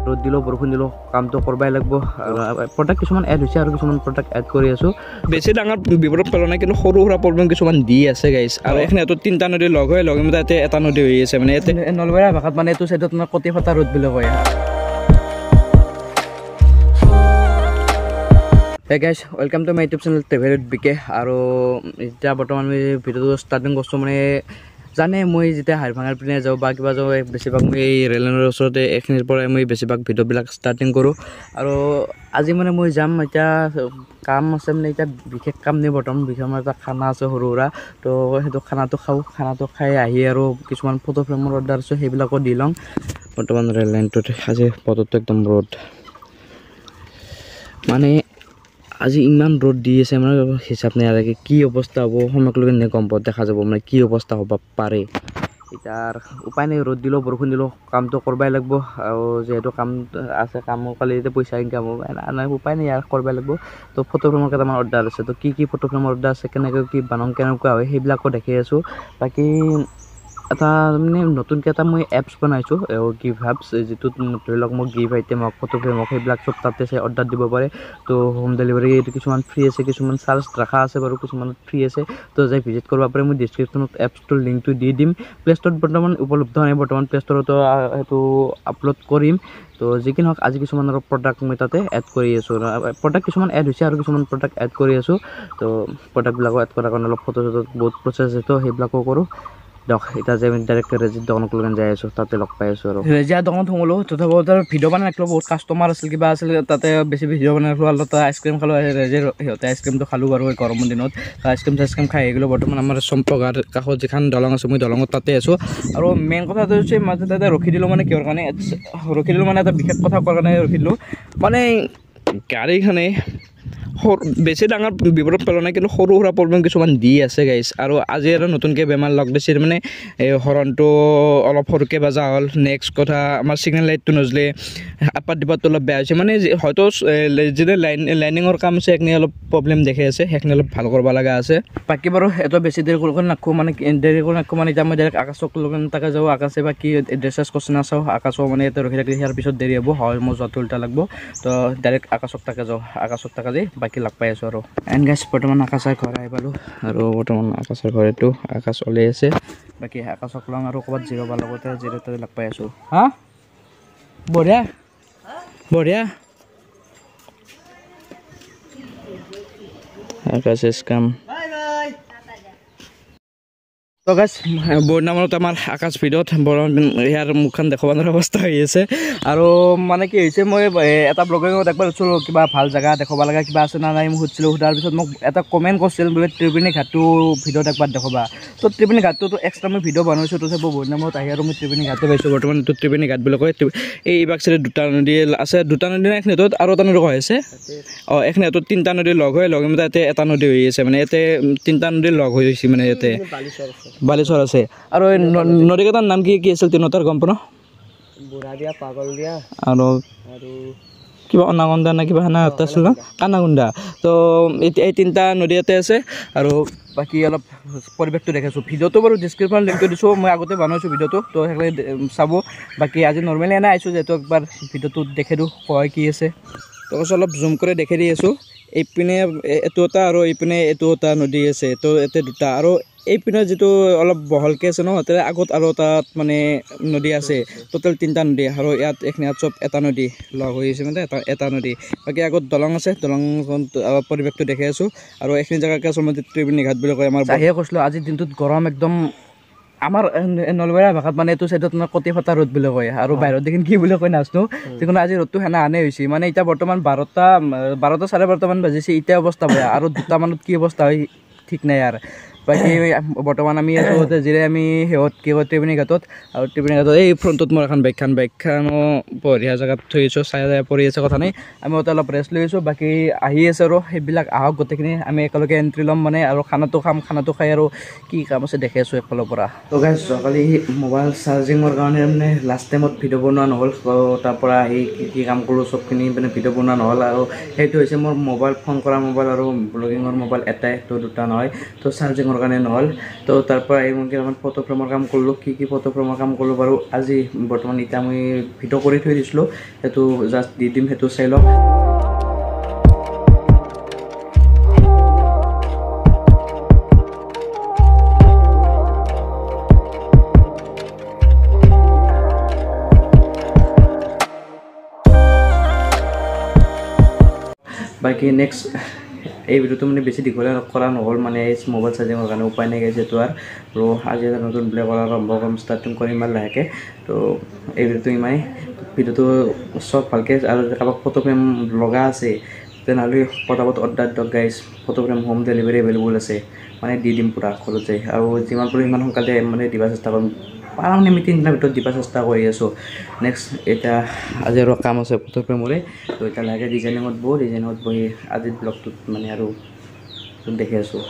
ৰ'দ দিলেও বৰষুণ দিলেও কামটো কৰবাই লাগিব প্ৰডাক্ট কিছুমান এড হৈছে আৰু কিছুমান প্ৰডাক্ট এড কৰি আছোঁ বেছি ডাঙৰ বিপদত পেলোৱা নাই কিন্তু সৰু সুৰা প্ৰব্লেম কিছুমান দি আছে গাইছ আৰু এখনেতো তিনিটা নদী লগ হৈ লগে তাতে এটা নদী হৈ আছে মানে ইয়াতে নলবাৰীয়া ভাষাত মানে এইটো চাইডত তোমাৰ কটি ফটা ৰ'দ বুলি কয় Hey guys, welcome to my YouTube channel Teverit BK আৰু এতিয়া বৰ্তমান আমি ভিডিঅ'টো ষ্টাৰ্টিং কৰিছোঁ মানে জানে মই যেতিয়া হাইভাঙাৰ পিনে যাওঁ বা কিবা যাওঁ বেছিভাগ মই এই ৰেলনৰ ওচৰতে এইখিনিৰ পৰাই মই বেছিভাগ ভিডিঅ'বিলাক ষ্টাৰ্টিং কৰোঁ আৰু আজি মানে মই যাম এতিয়া কাম আছে মানে এতিয়া বিশেষ কাম নাই বৰ্তমান বিশেষ আমাৰ এটা খানা আছে সৰু সুৰা তো সেইটো খানাটো খাওঁ খানাটো খাই আহি আৰু কিছুমান ফটো ফ্ৰেমৰ অৰ্ডাৰ আছে সেইবিলাকো দি লওঁ বৰ্তমান ৰেল লাইনটোত আজি বতৰটো একদম ৰ'দ মানে আজি ইমান ৰ'দ দি আছে মানে হিচাপ নাই আৰু কি অৱস্থা হ'ব সময়কলৈকে গম পাওঁ দেখা যাব মানে কি অৱস্থা হ'ব পাৰে এতিয়া উপায় নাই ৰ'দ দিলেও বৰষুণ দিলেও কামটো কৰবাই লাগিব আৰু যিহেতু কাম আছে কামৰ কালি এতিয়া পইচা ইনকাম হ'ব নাই উপায় নাই ইয়াৰ কৰবাই লাগিব তো ফটো ফ্ৰেমৰ কেইটামান অৰ্ডাৰ আছে তো কি ফটো ফ্ৰেমৰ অৰ্ডাৰ আছে কেনেকৈ কি বানাওঁ কেনেকুৱা হয় সেইবিলাকো দেখি আছোঁ বাকী এটা মানে নতুনকৈ এটা মই এপছ বনাইছোঁ গিভ হাবছ যিটোত ধৰি লওক মোক গিভ আইটেম হওক ফটো ফ্ৰেম হওক সেইবিলাক চব তাতে চাই অৰ্ডাৰ দিব পাৰে তো হোম ডেলিভাৰী কিছুমান ফ্ৰী আছে কিছুমান চাৰ্জ ৰখা আছে বাৰু কিছুমান ফ্ৰী আছে তো যাই ভিজিট কৰিব পাৰে মই ডিছক্ৰিপশ্যনত এপছটোৰ লিংকটো দি দিম প্লে ষ্ট'ৰত বৰ্তমান উপলব্ধ নাই বৰ্তমান প্লে ষ্ট'ৰতো সেইটো আপলোড কৰিম তো যিকি নহওক আজি কিছুমান আৰু প্ৰডাক্ট মই তাতে এড কৰি আছোঁ প্ৰডাক্ট কিছুমান এড হৈছে আৰু কিছুমান প্ৰডাক্ট এড কৰি আছোঁ তো প্ৰডাক্টবিলাকো এড কৰাৰ কাৰণে অলপ ফটো চটো বহুত প্ৰচেছ আছে তো সেইবিলাকো কৰোঁ দিয়ক এতিয়া যে আমি ডাইৰেক্ট ৰেজিৰ দোকানক লৈ যাই আছোঁ তাতে লগ পাই আছোঁ আৰু ৰেজিয়াৰ দোকানত সোমালোঁ তথাপিও তাৰ ভিডিঅ' বনাই ৰাখিলোঁ বহুত কাষ্টমাৰ আছিল কিবা আছিল তাতে বেছি ভিডিঅ' বনাই ৰাখিলোঁ আৰু তাতে আইচক্ৰীম খালোঁ ৰেজিৰ সিহঁতে আইচক্ৰীমটো খালোঁ বাৰু গৰমৰ দিনত আইচক্ৰীম খাই আহি গ'লোঁ বৰ্তমান আমাৰ চম্পগাৰ কাষত যিখন দলং আছে মই দলঙত তাতে আছোঁ আৰু মেইন কথাটো হৈছে মাজতে তাতে ৰখি দিলোঁ মানে কিহৰ কাৰণে ৰখি দিলোঁ মানে এটা বিশেষ কথা কোৱাৰ কাৰণে ৰখি দিলোঁ মানে গাড়ীখনে বেছি ডাঙৰ বিপদত পেলোৱা নাই কিন্তু সৰু সুৰা প্ৰব্লেম কিছুমান দি আছে গাইছ আৰু আজি আৰু নতুনকৈ বেমাৰ লগ দিছে মানে এই হৰণটো অলপ সৰুকৈ বাজা হ'ল নেক্সট কথা আমাৰ ছিগনেল লাইটটো নজলে আপাৰ ডিপাৰটো অলপ বেয়া হৈছে মানে হয়তো যেতিয়া লাইনিঙৰ কাম আছে সেইখিনি অলপ প্ৰব্লেম দেখি আছে সেইখিনি অলপ ভাল কৰিব লগা আছে বাকী বাৰু এটা বেছি দেৰি কৰি নাখোঁ মানে দেৰি কৰি নাখোঁ মানে এতিয়া মই ডাইৰেক্ট আকাশক লগত তাকে যাওঁ আকাশে বা কি ড্ৰেছেছ কৈছে নাচাওঁ আকাশক মানে ইয়াতে ৰখি থাকিলে ইয়াৰ পিছত দেৰি হ'ব হয় মই যোৱাটো উল্টা লাগিব তো ডাইৰেক্ট আকাশক তাকে যাওঁ আকাশক তাকে যাই বাকী লগ পাই আছোঁ আৰু এণ্ড গাইছ বৰ্তমান আকাশৰ ঘৰ আহি পালোঁ আৰু বৰ্তমান আকাশৰ ঘৰটো আকাশ ওলাই আছে বাকী আকাশক লওঁ আৰু ক'ৰবাত জিৰ'বাৰ লগতে জিৰ'তে লগ পাই আছোঁ হা বঢ়িয়া বঢ়িয়া আকাশ কাম তো গাইছ বৰ্ণামত আমাৰ আকাশ ভিডিঅ'ত ইয়াৰ মুখখন দেখাব নোৱাৰা অৱস্থা হৈ আছে আৰু মানে কি হৈছে মই এটা ব্লগিঙত একবাৰ সুধিছিলোঁ কিবা ভাল জেগা দেখাব লগা কিবা আছে না নাই মই সুধিছিলোঁ সোধাৰ পিছত মোক এটা কমেণ্ট কৰিছিল বোলে ত্ৰিবেণী ঘাটটো ভিডিঅ'ত একবাৰ দেখাবা তো ত্ৰিবেণী ঘাটটোতো এক্সট্ৰা মই ভিডিঅ' বনাইছোঁ তথাপিও বৰ্ণামত আহি আৰু মই ত্ৰিবেণী ঘাটটো পাইছোঁ বৰ্তমান এইটো ত্ৰিবেণী ঘাট বুলি কয় এই বাক চাইডে দুটা নদী আছে দুটা নদী নাই এইখিনিত আৰু এটা নদী হৈ আছে অঁ এইখিনিত তিনিটা নদী লগ হৈ লগে তাতে এটা নদী হৈ আছে মানে ইয়াতে তিনিটা নদী লগ হৈ গৈছে মানে ইয়াতে বালিচৰ আছে আৰু এই নদীকেইটাৰ নাম কি কি আছিল তিনিটাৰ গম পোৱা বুঢ়া দিয়া পাগল দিয়া আৰু কিবা অনাগন্দা নে কিবা সেনা এটা আছিল ন কানাগুণ্ডা তো এই তিনিটা নদী ইয়াতে আছে আৰু বাকী অলপ পৰিৱেশটো দেখাইছোঁ ভিডিঅ'টো বাৰু ডিছক্ৰিপশ্যন লিংকটো দিছোঁ মই আগতে বনাইছোঁ ভিডিঅ'টো তো সেইকাৰণে চাব বাকী আজি নৰ্মেলি এনে আহিছোঁ যিহেতু একবাৰ ভিডিঅ'টো দেখি দিওঁ হয় কি আছে তো অলপ জুম কৰি দেখি দি আছোঁ এইপিনে এইটো এটা আৰু এইপিনে এইটো এটা নদী আছে তো ইয়াতে দুটা আৰু এইপিনে যিটো অলপ বহলকৈ আছে ন তাতে আগত আৰু তাত মানে নদী আছে টোটেল তিনিটা নদী আৰু এইখিনি চব এটা নদী লগ হৈ আছে মানে এটা নদী বাকী আগত দলং আছে দলংখন পৰিৱেশটো দেখি আছোঁ আৰু এইখিনি জেগাকে আচলতে ত্ৰিবেণী ঘাট বুলি কয় আমাৰ আহিয়ে কৈছিলোঁ আজিৰ দিনটোত গৰম একদম আমাৰ নলবাৰীয়া ভাষাত মানে এইটো চাইডত তোমাৰ কটি ফটা ৰ'দ বুলি কয় আৰু বাহিৰত দেখোন কি বুলি কয় নাজানো যিকোনো আজি ৰ'দটো সেনা আনে হৈছে মানে এতিয়া বৰ্তমান 12টা চাৰে 12টামান বাজিছে এতিয়া অৱস্থা বেয়া আৰু 2টামানত কি অৱস্থা হয় ঠিক নাই আৰু বাকী বৰ্তমান আমি আছোঁ যিৰে আমি সিহঁত কি কয় ত্ৰিবেণী ঘাটত আৰু ত্ৰিবেণী ঘাটত এই ফ্ৰণ্টত মোৰ এখন বাইকখনো বঢ়িয়া জেগাত থৈ আছোঁ চাই পৰি আছে কথা নাই আমি তাতে অলপ ৰেষ্ট লৈ আছোঁ বাকী আহি আছে আৰু সেইবিলাক আহক গোটেইখিনি আমি একেলগে এণ্ট্ৰি ল'ম মানে আৰু খানাটো খাম খানাটো খাই আৰু কি কাম আছে দেখি আছোঁ একফালৰ পৰা তো গাইছ যোৱাকালি মোবাইল চাৰ্জিঙৰ কাৰণে মানে লাষ্ট টাইমত ভিডিঅ' বনোৱা নহ'ল তাৰপৰা আহি কি কাম কৰোঁ চবখিনি মানে ভিডিঅ' বনোৱা নহ'ল আৰু সেইটো হৈছে মোৰ মোবাইল ফোন কৰা মোবাইল আৰু ব্লগিঙৰ মোবাইল এটাই তো দুটা নহয় তো চাৰ্জিঙৰ কাৰণে নহ'ল তো তাৰ পৰা এই মই কেইটামান ফটো ফ্ৰেমৰ কাম কৰিলোঁ কি ফটো ফ্ৰেমৰ কাম কৰিলোঁ বাৰু আজি বৰ্তমান এতিয়া মই ভিডিঅ' কৰি থৈ দিছিলোঁ সেইটো জাষ্ট দি দিম সেইটো চাই লওক বাকী নেক্সট এই ভিডিঅ'টো মানে বেছি দীঘলীয়া কৰা নহ'ল মানে এই মোবাইল চাৰ্জিঙৰ কাৰণে উপায় নাই গৈছে তো আৰু আজি এটা নতুন ব্লগ আৰম্ভ কৰিম ষ্টাৰ্টিং কৰিম ইমান লাহেকৈ তো এই ভিডিঅ'টো ইমানেই ভিডিঅ'টো চব ভালকৈ আৰু কাৰোবাক ফটো ফ্ৰেম লগা আছে তেনেহ'লে পটাপট অৰ্ডাৰ দিয়ক guys photo frame home delivery available আছে মানে দি দিম পূৰা ঘৰত যাই আৰু যিমান পাৰোঁ সিমান সোনকালে মানে দিব চেষ্টা কৰিম পাৰা মানে আমি 3 দিনৰ ভিতৰত দিব চেষ্টা কৰি আছোঁ নেক্সট এতিয়া আজি আৰু কাম আছে ফটো ফ্ৰেমৰে তো এতিয়া লাহেকৈ ডিজাইনিঙত বহি আজিৰ ব্লগটোত মানে আৰু দেখি আছোঁ